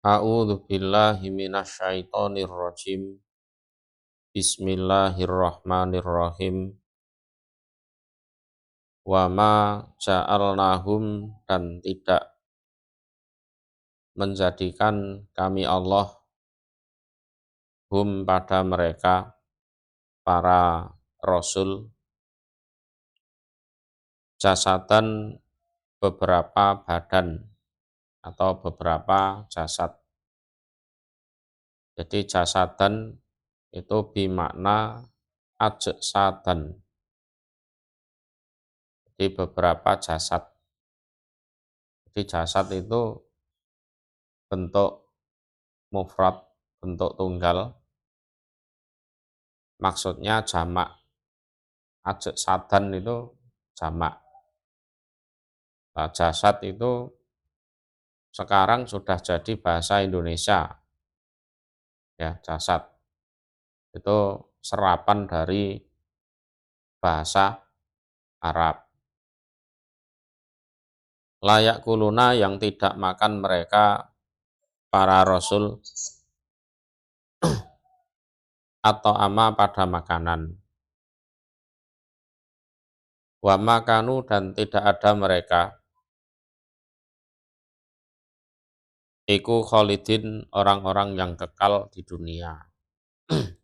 A'udzu billahi minasyaitonir rajim. Bismillahirrahmanirrahim. Wa ma ja'alnahum, dan tidak menjadikan kami Allah hum pada mereka para rasul jasadan beberapa badan atau beberapa jasad. Jadi jasadan itu bimakna ajsadan. Jadi beberapa jasad. Jadi jasad itu bentuk mufrad, bentuk tunggal, maksudnya jamak. Ajsadan itu jamak. Nah, jasad itu sekarang sudah jadi bahasa Indonesia. Ya, jasad itu serapan dari bahasa Arab. Layak kuluna, yang tidak makan mereka para rasul atau ama pada makanan. Wa makanu, dan tidak ada mereka iku kholidin, orang-orang yang kekal di dunia.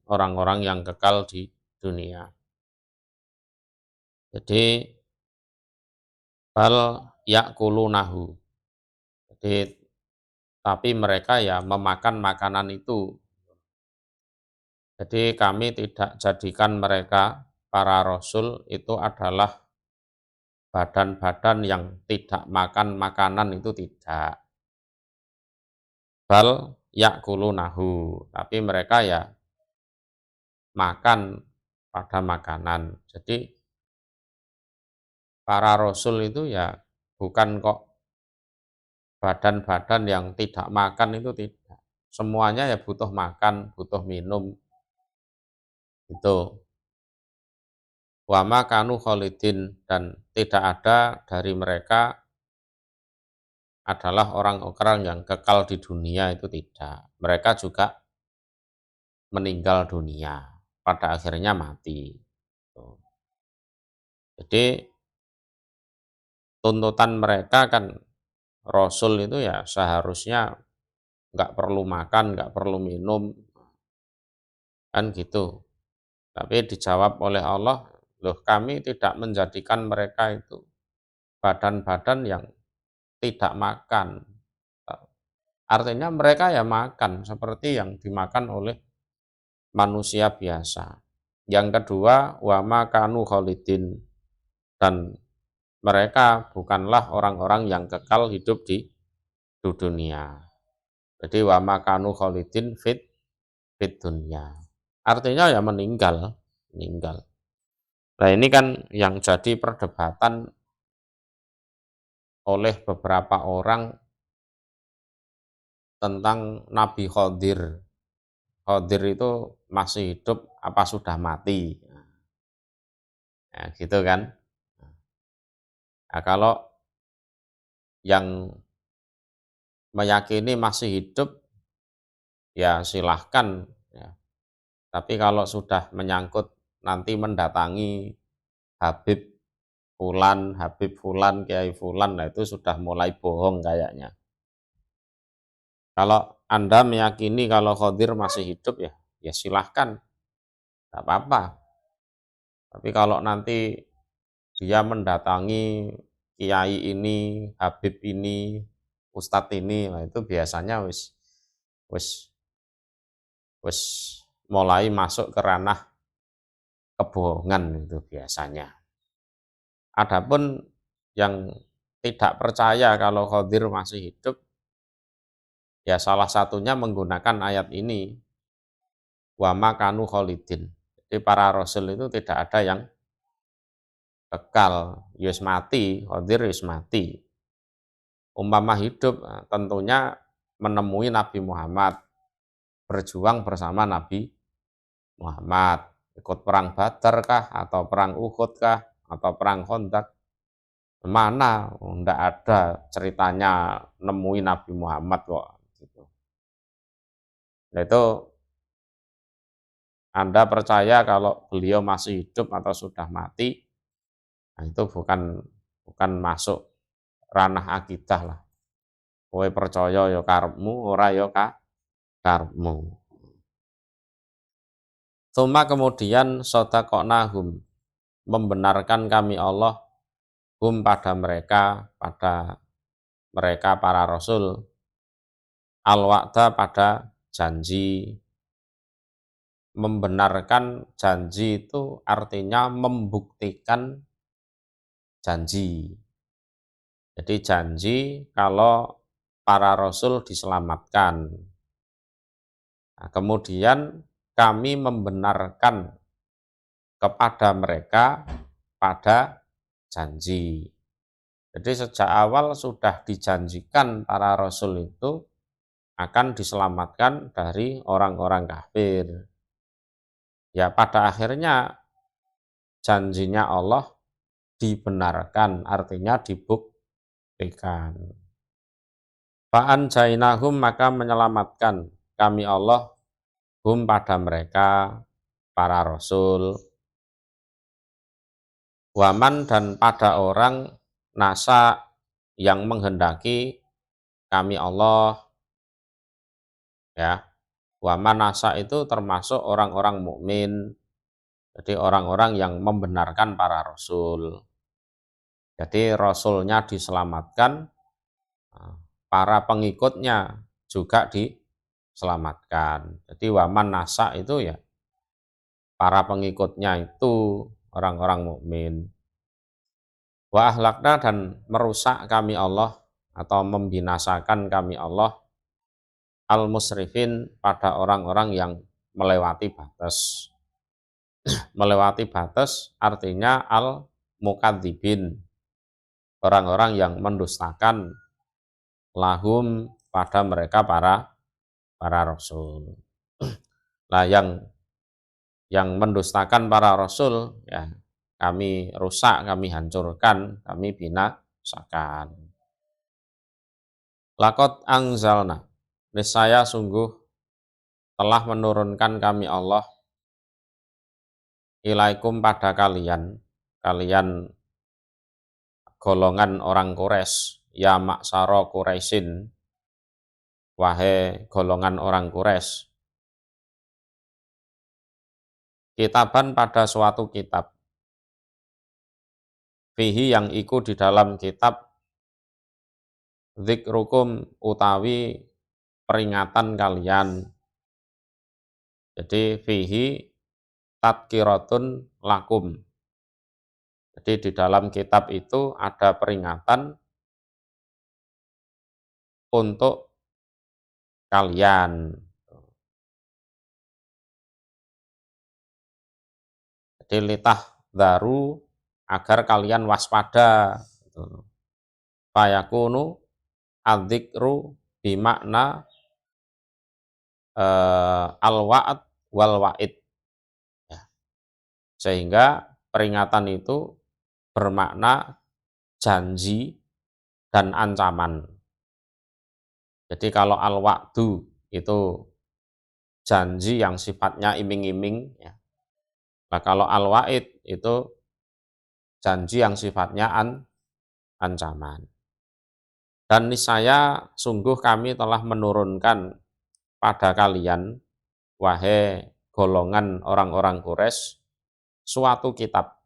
Orang-orang yang kekal di dunia. Jadi bal yakulunahu. Jadi tapi mereka ya memakan makanan itu. Jadi kami tidak jadikan mereka para rasul itu adalah badan-badan yang tidak makan makanan, itu tidak. Bal yakulunahu, tapi mereka ya makan pada makanan. Jadi para rasul itu ya bukan kok badan-badan yang tidak makan, itu tidak. Semuanya ya butuh makan, butuh minum. Itu. Wa makanu kholidin, dan tidak ada dari mereka adalah orang-orang yang kekal di dunia, itu tidak. Mereka juga meninggal dunia, pada akhirnya mati. Jadi tuntutan mereka kan, Rasul itu ya seharusnya nggak perlu makan, nggak perlu minum, kan gitu. Tapi dijawab oleh Allah, loh kami tidak menjadikan mereka itu badan-badan yang tidak makan. Artinya mereka ya makan seperti yang dimakan oleh manusia biasa. Yang kedua, wa makanu kholidin, dan mereka bukanlah orang-orang yang kekal hidup di dunia. Jadi wa makanu kholidin fit dunia. Artinya ya meninggal. Nah, ini kan yang jadi perdebatan oleh beberapa orang tentang Nabi Khidir. Khidir itu masih hidup apa sudah mati? Nah, gitu kan. Nah, kalau yang meyakini masih hidup, ya silahkan. Ya. Tapi kalau sudah menyangkut nanti mendatangi Habib Fulan, Kiai Fulan, nah itu sudah mulai bohong kayaknya. Kalau Anda meyakini kalau Khidir masih hidup, ya silahkan, tidak apa-apa. Tapi kalau nanti dia mendatangi Kiai ini, Habib ini, Ustadz ini, nah itu biasanya wis mulai masuk ke ranah kebohongan, itu biasanya. Adapun yang tidak percaya kalau Khidir masih hidup, ya salah satunya menggunakan ayat ini, wa makanu kholidin. Jadi para rasul itu tidak ada yang kekal, yus mati, Khidir yus mati. Umpama hidup, tentunya menemui Nabi Muhammad, berjuang bersama Nabi Muhammad, ikut perang Badar kah, atau perang Uhud kah, atau perang Khandaq. Mana? Enggak ada ceritanya nemui Nabi Muhammad kok. Gitu. Nah, itu Anda percaya kalau beliau masih hidup atau sudah mati, nah itu bukan masuk ranah akidah lah. Kowe percaya ya karepmu, ora ya karepmu. Tsumma kemudian shadaqnahum, membenarkan kami Allah pada mereka para rasul, al-wa'da pada janji. Membenarkan janji itu artinya membuktikan janji. Jadi janji kalau para rasul diselamatkan. Nah, kemudian kami membenarkan kepada mereka pada janji. Jadi sejak awal sudah dijanjikan para rasul itu akan diselamatkan dari orang-orang kafir. Ya pada akhirnya janjinya Allah dibenarkan, artinya dibuktikan. Fa'an jainahum, maka menyelamatkan kami Allah hum pada mereka para rasul, waman dan pada orang nasa yang menghendaki kami Allah, ya. Waman nasa itu termasuk orang-orang mukmin, jadi orang-orang yang membenarkan para rasul. Jadi rasulnya diselamatkan, para pengikutnya juga diselamatkan. Jadi waman nasa itu ya para pengikutnya itu orang-orang mukmin. Wa ahlakna, dan merusak kami Allah atau membinasakan kami Allah al-musrifin, pada orang-orang yang melewati batas. Melewati batas artinya al-mukadzibin, orang-orang yang mendustakan lahum pada mereka para rasul. Nah, yang mendustakan para rasul ya kami rusak, kami hancurkan, kami binasakan. Lakot angzalna, niscaya sungguh telah menurunkan kami Allah ilaikum pada kalian golongan orang Quraisy, ya maksara Quraisyin, wahai golongan orang Quraisy, kitaban pada suatu kitab, fihi yang iku di dalam kitab, dzikrukum utawi peringatan kalian. Jadi fihi tadkiratun lakum. Jadi di dalam kitab itu ada peringatan untuk kalian. Jadi litah daru, agar kalian waspada. Fayakunu adzikru bimakna al-wa'ad wal wa'id. Ya. Sehingga peringatan itu bermakna janji dan ancaman. Jadi kalau al-wa'du itu janji yang sifatnya iming-iming, ya. Nah, kalau al-wa'id itu janji yang sifatnya ancaman. Dan niscaya sungguh kami telah menurunkan pada kalian, wahai golongan orang-orang Quraisy, suatu kitab,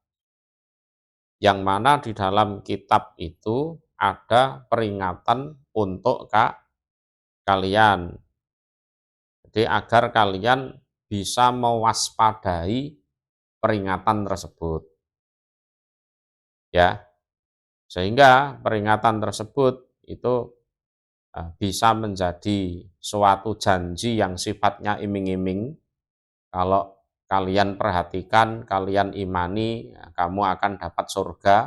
yang mana di dalam kitab itu ada peringatan untuk kalian. Jadi agar kalian bisa mewaspadai peringatan tersebut. Ya. Sehingga peringatan tersebut itu bisa menjadi suatu janji yang sifatnya iming-iming. Kalau kalian perhatikan, kalian imani, kamu akan dapat surga.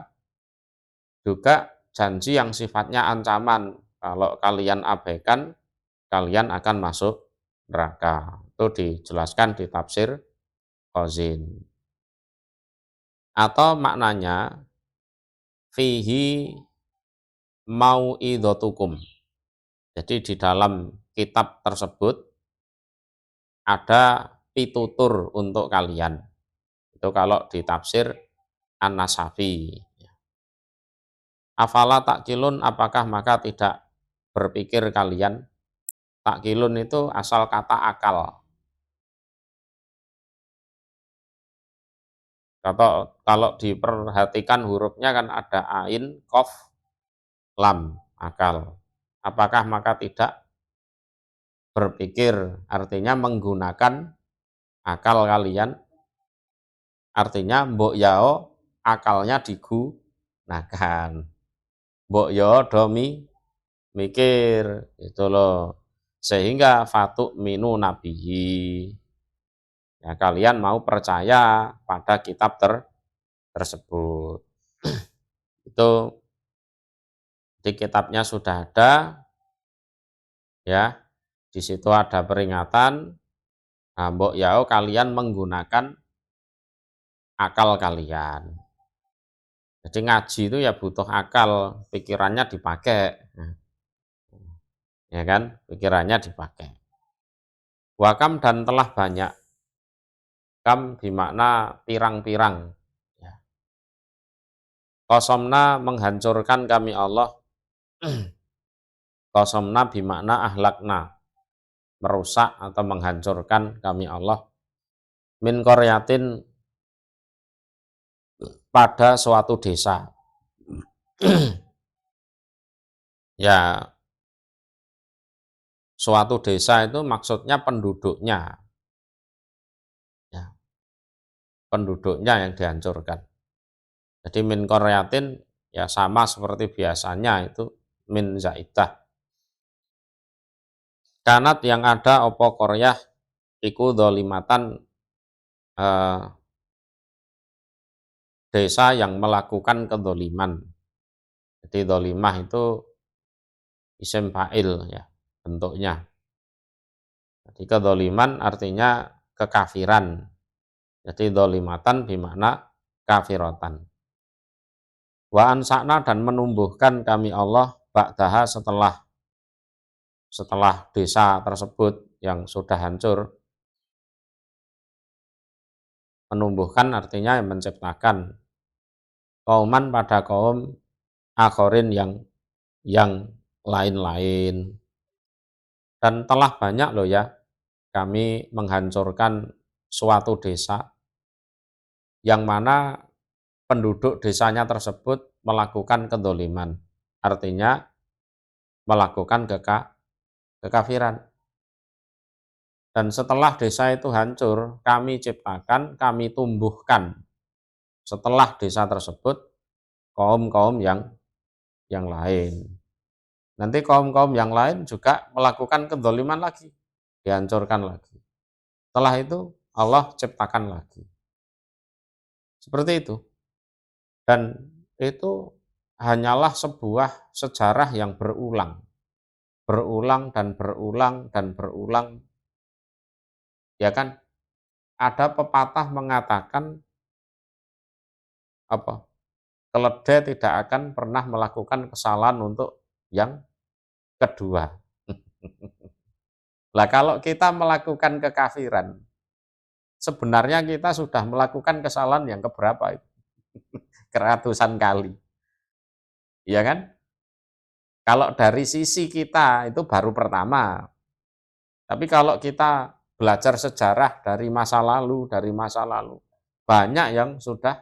Juga janji yang sifatnya ancaman, kalau kalian abaikan, kalian akan masuk neraka. Itu dijelaskan di tafsir Qazin. Atau maknanya fihi mau'idhatukum. Jadi di dalam kitab tersebut ada pitutur untuk kalian. Itu kalau di tafsir An-Nasafi. Afala takkilun, apakah maka tidak berpikir kalian? Takkilun itu asal kata akal. Kalau diperhatikan hurufnya kan ada ain, kof, lam, akal. Apakah maka tidak berpikir, artinya menggunakan akal kalian, artinya mbok yao akalnya digunakan. Mbok yao domi mikir, itu loh. Sehingga fatuk minu nabihi. Ya, kalian mau percaya pada kitab tersebut. Itu di kitabnya sudah ada, ya. Di situ ada peringatan. Nah, mbok yao kalian menggunakan akal kalian. Jadi ngaji itu ya butuh akal, pikirannya dipakai. Ya kan? Pikirannya dipakai. Wakam dan telah banyak. Kam bermakna pirang-pirang. Ya. Qasomna menghancurkan kami Allah. Qasomna bermakna ahlakna. Merusak atau menghancurkan kami Allah. Min qaryatin pada suatu desa. Ya, suatu desa itu maksudnya penduduknya. Ya, penduduknya yang dihancurkan. Jadi min qaryatin ya sama seperti biasanya itu min zaidah. Kanat yang ada opo koryah iku dolimatan desa yang melakukan kedoliman. Jadi dolimah itu isim fa'il ya bentuknya. Jadi kedoliman artinya kekafiran. Jadi dolimatan bermakna kafirotan. Wa ansa'na dan menumbuhkan kami Allah ba'daha setelah desa tersebut yang sudah hancur. Menumbuhkan artinya menciptakan kauman pada kaum akhorin yang lain-lain. Dan telah banyak loh ya kami menghancurkan suatu desa yang mana penduduk desanya tersebut melakukan kedoliman. Artinya melakukan kekafiran. Dan setelah desa itu hancur, kami ciptakan, kami tumbuhkan setelah desa tersebut kaum-kaum yang lain. Nanti kaum-kaum yang lain juga melakukan kedoliman lagi, dihancurkan lagi. Setelah itu Allah ciptakan lagi. Seperti itu. Dan itu hanyalah sebuah sejarah yang berulang. Berulang dan berulang dan berulang. Ya kan? Ada pepatah mengatakan apa? Keledai tidak akan pernah melakukan kesalahan untuk yang kedua. Lah kalau kita melakukan kekafiran, sebenarnya kita sudah melakukan kesalahan yang keberapa itu? Keratusan kali. Iya kan? Kalau dari sisi kita itu baru pertama. Tapi kalau kita belajar sejarah dari masa lalu, banyak yang sudah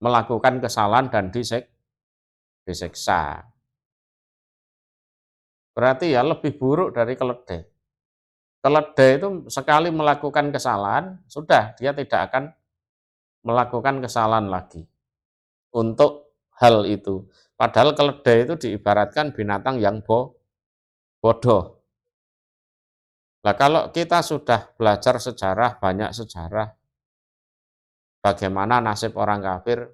melakukan kesalahan dan disiksa. Berarti ya lebih buruk dari keledai. Keledai itu sekali melakukan kesalahan, sudah dia tidak akan melakukan kesalahan lagi untuk hal itu. Padahal keledai itu diibaratkan binatang yang bodoh. Nah, kalau kita sudah belajar sejarah, banyak sejarah, bagaimana nasib orang kafir,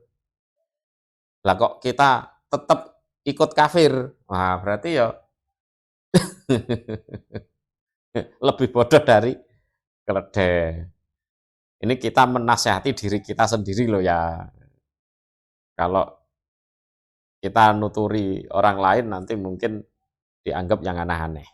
lah kok kita tetap ikut kafir, nah berarti ya lebih bodoh dari keledai. Ini kita menasihati diri kita sendiri loh ya. Kalau kita nuturi orang lain nanti mungkin dianggap yang aneh-aneh.